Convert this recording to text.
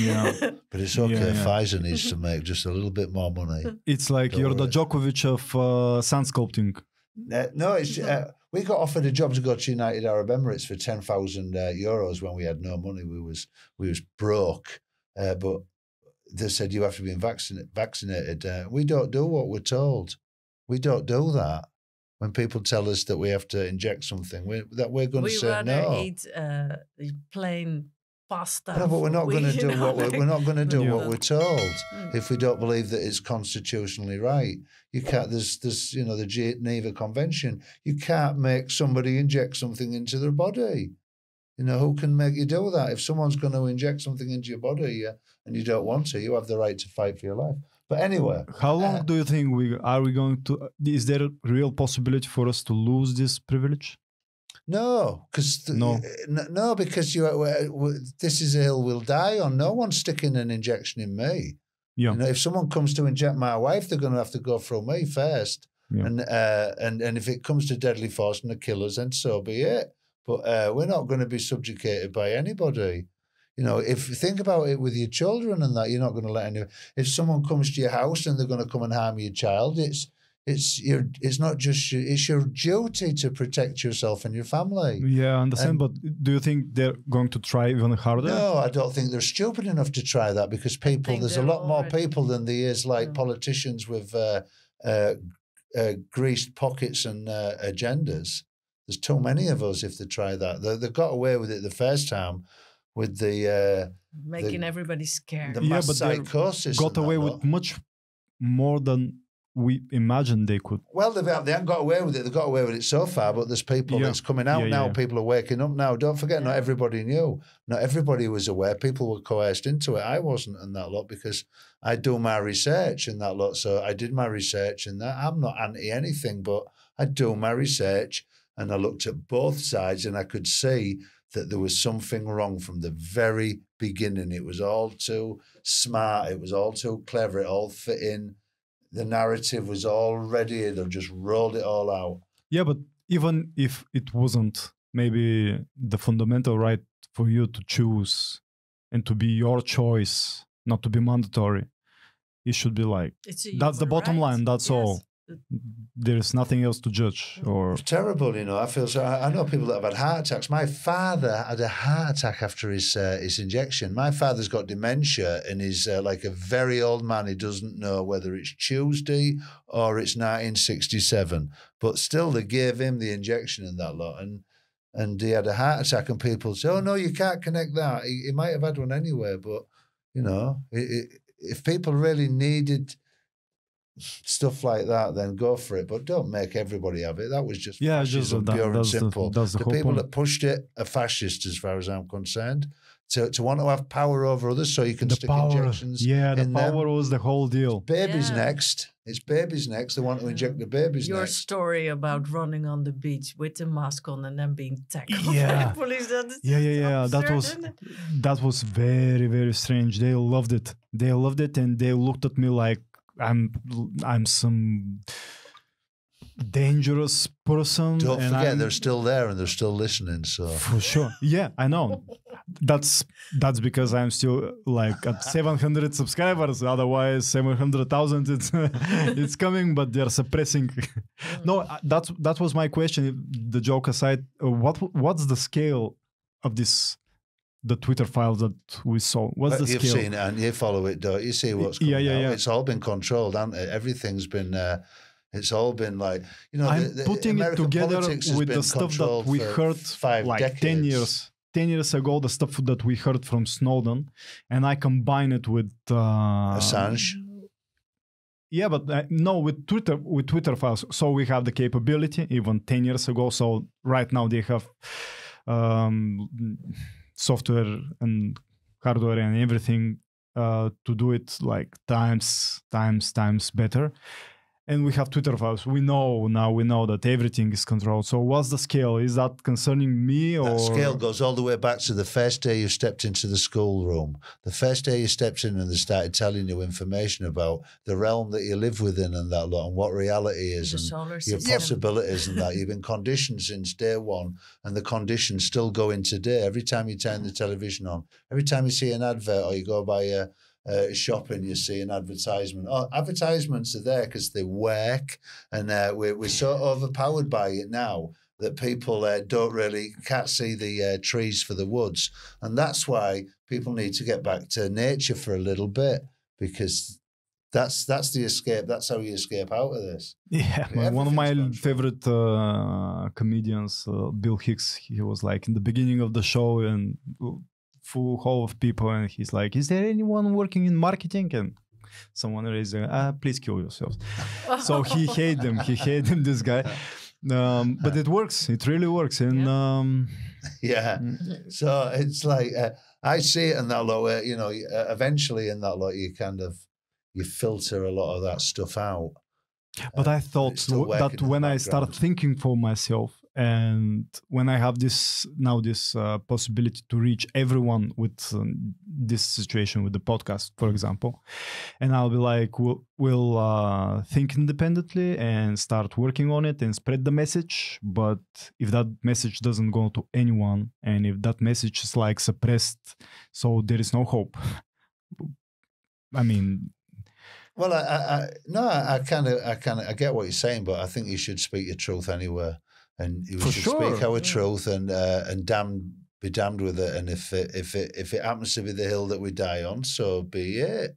Yeah. But it's okay. Pfizer needs to make just a little bit more money. It's like you're the Djokovic of sand sculpting. No, it's we got offered a job to go to United Arab Emirates for 10,000 euros when we had no money. We was broke, but they said you have to be vaccinated. We don't do what we're told. We don't do that. When people tell us that we have to inject something, we're going to say no. We rather eat plain pasta. No, but we're not going to do we're not going to do what we're told if we don't believe that it's constitutionally right. You can't. There's the Geneva Convention. You can't make somebody inject something into their body. Who can make you do that? If someone's going to inject something into your body and you don't want to, you have the right to fight for your life. But anyway, how long do you think are we going to? Is there a real possibility for us to lose this privilege? No, because this is a hill we'll die on. No one's sticking an injection in me. Yeah. If someone comes to inject my wife, they're going to have to go through me first. Yeah. And if it comes to deadly force and the killers, then so be it. But we're not going to be subjugated by anybody. If you think about it with your children and that, you're not going to let anyone. If someone comes to your house and they're going to come and harm your child, it's not just it's your duty to protect yourself and your family. Yeah, I understand. But do you think they're going to try even harder? No, I don't think they're stupid enough to try that because there's a lot more people than there is politicians with greased pockets and agendas. There's too many of us if they try that. They got away with it the first time with the making everybody scared. The mass psychosis. Got away with much more than we imagined they could. Well, they haven't got away with it. They got away with it so far, but there's people that's coming out now. People are waking up now. Don't forget, not everybody knew. Not everybody was aware. People were coerced into it. I wasn't in that lot because I do my research in that lot. So I did my research in that. I'm not anti anything, but I do my research and I looked at both sides and I could see that there was something wrong from the very beginning. It was all too smart. It was all too clever. It all fit in. The narrative was all ready. They've just rolled it all out. Yeah, but even if it wasn't maybe the fundamental right for you to choose and to be your choice, not to be mandatory, it should be like, that's the bottom line. That's all. There's nothing else to judge. Or it's terrible, I feel so. I know people that have had heart attacks. My father had a heart attack after his injection. My father's got dementia and he's like a very old man. He doesn't know whether it's Tuesday or it's 1967. But still, they gave him the injection and that lot. And he had a heart attack and people say, oh, no, you can't connect that. He might have had one anyway. But, if people really needed stuff like that, then go for it, but don't make everybody have it. That was just fascism, pure and simple. The people that pushed it are fascists, as far as I'm concerned. To want to have power over others, so you can stick injections. Yeah, the power was the whole deal. Babies next. It's babies next. They want to inject the babies Your next. story about running on the beach with the mask on and then being tackled by the police. That was very, very strange. They loved it. They loved it, and they looked at me like I'm some dangerous person. Don't forget, they're still there and they're still listening. So for sure, yeah, I know. That's because I'm still like at 700 subscribers. Otherwise, 700,000 it's coming, but they're suppressing. No, that was my question. The joke aside, what's the scale of this? The Twitter files that we saw. What's the scale? You've seen it and you follow it, don't you? See what's coming out. It's all been controlled, hasn't it? Everything's been, it's all been like, I'm putting it together with the stuff that we heard like 10 years ago, the stuff that we heard from Snowden, and I combine it with Assange. Yeah, but no, with Twitter files. So we have the capability even 10 years ago. So right now they have software and hardware and everything to do it like times better. And we have Twitter files. We know that everything is controlled. So what's the scale? Is that concerning me or? That scale goes all the way back to the first day you stepped into the schoolroom. The first day you stepped in and they started telling you information about the realm that you live within and that lot and what reality is and your possibilities and that. You've been conditioned since day one and the conditions still going today. Every time you turn the television on, every time you see an advert or you go by a shopping, you see an advertisement. Oh, advertisements are there because they work, and we're so overpowered by it now that people can't see the trees for the woods, and that's why people need to get back to nature for a little bit because that's the escape. That's how you escape out of this. Yeah, one of my favorite comedians, Bill Hicks. He was like in the beginning of the show and full hall of people, and he's like, is there anyone working in marketing? And someone raised please kill yourselves. So he hated them, this guy. But it works. It really works. And yeah. So it's like I see it in that lot where, eventually in that lot you filter a lot of that stuff out. But I thought that when I start thinking for myself, and when I have this possibility to reach everyone with this situation with the podcast, for example, and I'll be like, we'll think independently and start working on it and spread the message. But if that message doesn't go to anyone, and if that message is like suppressed, so there is no hope. I mean. Well, I get what you're saying, but I think you should speak your truth anywhere. And you should speak our truth and be damned with it. And if it happens to be the hill that we die on, so be it.